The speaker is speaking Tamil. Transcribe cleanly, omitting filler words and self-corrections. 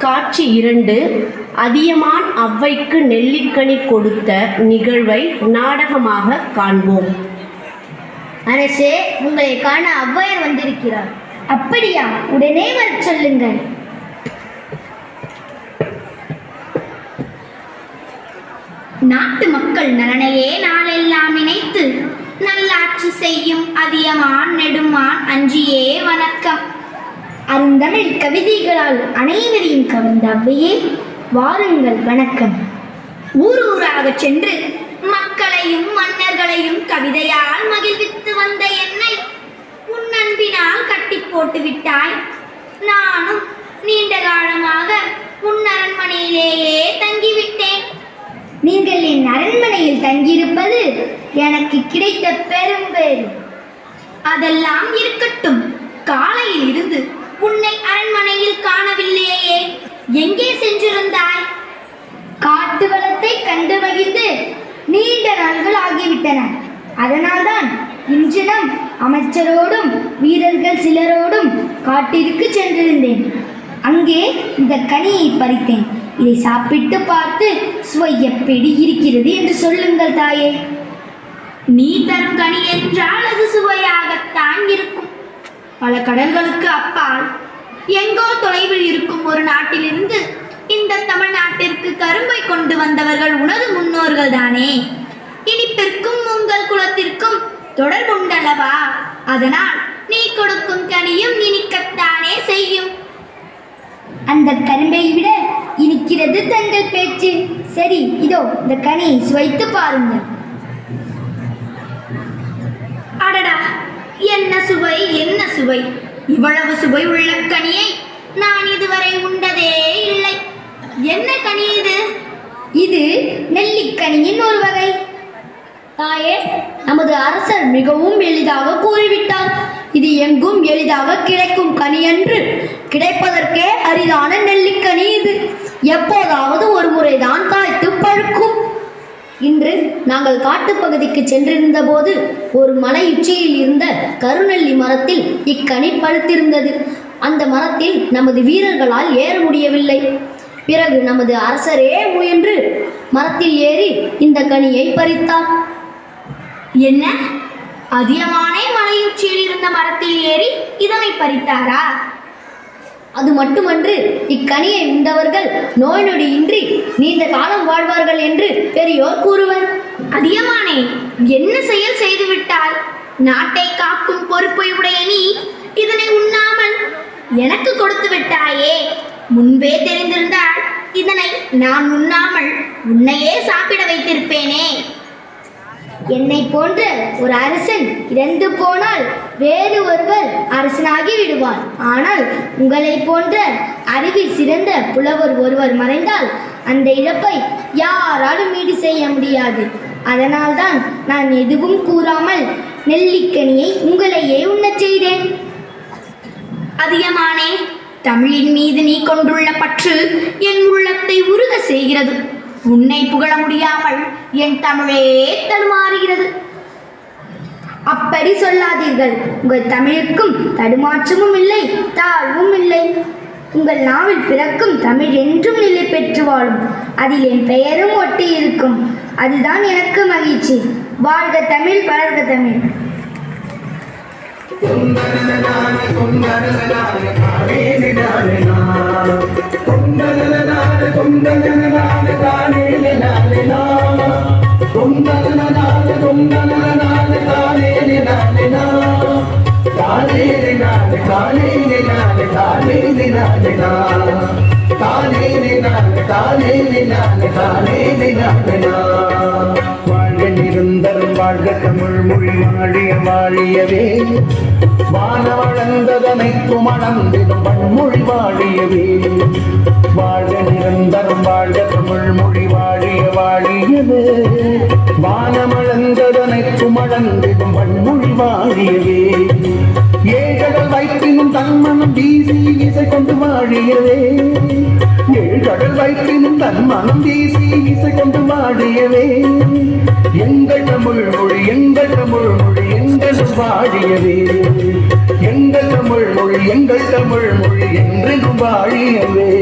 காட்சி 2. அதியமான் ஔவைக்கு நெல்லிக்கனி கொடுத்த நிகழ்வை நாடகமாக காண்போம். அரசே, உங்களை காண ஔவையார் வந்திருக்கிறார். அப்படியா? உடனே வரச் சொல்லுங்கள். நாட்டு மக்கள் நலனையே நாளெல்லாம் நினைத்து நல்லாட்சி செய்யும் அதியமான் நெடுமான் அஞ்சியே வணக்கம். அருந்தமிழ் கவிதைகளால் அனைவரையும் கவர்ந்த ஔவையே, வாருங்கள் வணக்கம். ஊராக சென்று மக்களையும் மன்னர்களையும் கவிதையால் மகிழ்வித்து வந்த என்னை உன் அன்பினால் கட்டி போட்டு விட்டாய். நானும் நீண்ட காலமாக உன் அரண்மனையிலேயே தங்கிவிட்டேன். நீங்கள் என் அரண்மனையில் தங்கியிருப்பது எனக்கு கிடைத்த பெரும்பேறு. அதெல்லாம் இருக்கட்டும். காலையில் இருந்து உன்னை அரண்மனையில் காணவில்லையே, எங்கே சென்றிருந்தாய்? காட்டு வளத்தை கண்டு மகிழ்ந்து நீண்ட நாள்கள் ஆகிவிட்டன. அதனால்தான் இன்றினம் அமைச்சரோடும் வீரர்கள் சிலரோடும் காட்டிற்கு சென்றிருந்தேன். அங்கே இந்த கனியை பறித்தேன். இதை சாப்பிட்டு பார்த்து சுவை எப்படி இருக்கிறது என்று சொல்லுங்கள் தாயே. நீ தரும் கனி என்றால் அது சுவையாகத்தான் இருக்கும். பல கடல்களுக்கு அப்பால் எங்கோ தொலைவில் இருக்கும் ஒரு நாட்டிலிருந்து இந்த தமிழ்நாட்டிற்கு கரும்பை கொண்டு வந்தவர்கள் உனது முன்னோர்கள் தானே. இனிப்பிற்கும் உங்கள் குலத்திற்கும் தொடர்புண்டல்லவா? அதனால் நீ கொடுக்கும் கனியும் இனிக்கத்தானே செய்யும். அந்த கரும்பை விட இனிக்கிறது தங்கள் பேச்சு. சரி, இதோ இந்த கனியை சுவைத்து பாருங்கள். அடடா, என்ன சுவை, என்ன சுவை! இவ்வளவு சுவை உள்ள கனியை நான் இதுவரை உண்டதே இல்லை. என்ன கனி இது? இது நெல்லிக்கனியின் ஒரு வகை. தாயே, நமது அரசர் மிகவும் எளிதாக கூறிவிட்டார். இது எங்கும் எளிதாக கிடைக்கும் கனி என்று, கிடைப்பதற்கே அரிதான நெல்லிக்கனி இது. எப்போதாவது ஒரு முறைதான் காய்த்து பழுக்கும். இன்று நாங்கள் காட்டுப்பகுதிக்கு சென்றிருந்த போது ஒரு மலையுச்சியில் இருந்த கருநெல்லி மரத்தில் இக்கனி பழுத்திருந்தது. அந்த மரத்தில் நமது வீரர்களால் ஏற முடியவில்லை. பிறகு நமது அரசரே முயன்று மரத்தில் ஏறி இந்த கனியை பறித்தார். என்ன, அதியமானே மலையுச்சியில் இருந்த மரத்தில் ஏறி இதனை பறித்தாரா? அது மட்டுமன்று, இக்கனியை உண்டவர்கள் நோய் நொடியின்றி நீண்ட காலம் வாழ்வார்கள் என்று பெரியோர் கூறுவர். அதியமானே, என்ன செயல் செய்து விட்டாய்? நாட்டை காக்கும் பொறுப்பை உடைய நீ இதனை உண்ணாமல் எனக்கு கொடுத்து விட்டாயே. முன்பே தெரிந்திருந்தால் இதனை நான் உண்ணாமல் உன்னையே சாப்பிட வைத்திருப்பேனே. என்னை போன்ற ஒரு அரசன் இறந்து போனால் வேறு ஒருவர் அரசனாகி விடுவார். ஆனால் உங்களை போன்ற அறிவில் சிறந்த புலவர் ஒருவர் மறைந்தால் அந்த இழப்பை யாராலும் ஈடு செய்ய முடியாது. அதனால்தான் நான் எதுவும் கூறாமல் நெல்லிக்கனியை உங்களையே உண்ணச் செய்தேன். அதியமானே, தமிழின் மீது நீ கொண்டுள்ள பற்று என் உள்ளத்தை உருக செய்கிறது. உன்னை புகழ முடியாமல் என் தமிழே தடுமாறுகிறது. அப்படி சொல்லாதீர்கள். உங்கள் தமிழுக்கும் தடுமாற்றமும் இல்லை, தாழ்வும் இல்லை. உங்கள் நாவில் பிறக்கும் தமிழ் என்றும் நிலை பெற்று வாழும். அதில் என் பெயரும் ஒட்டி இருக்கும். அதுதான் எனக்கு மகிழ்ச்சி. வாழ்க தமிழ், வளர்க தமிழ். நிரந்தரம் வாழ்க தமிழ் மொழி வாழிய வாழியவே. வான வளர்ந்ததனைக்கும் அளந்திடும் வன்மொழி வாழியவே. வாழ்க நிரந்தரம் வாழ்க தமிழ் மொழி வாழிய வாழியவே. வானமளந்ததனைக்கும் அளந்திடும் வன்மொழி வாழியவே. ஏழ்கடல் வைப்பினும் தன்மனம் வீசி இசை கொண்டு வாழியவே. ஏழ்கடல் வைப்பினும் தன்மனம் வீசி இசை கொண்டு வாழியவே. எங்கள் தமிழ் மொழி, எங்கள் தமிழ் மொழி, எங்கள் வாழியவே. எங்கள் தமிழ் மொழி, எங்கள் தமிழ் மொழி என்று வாழியவே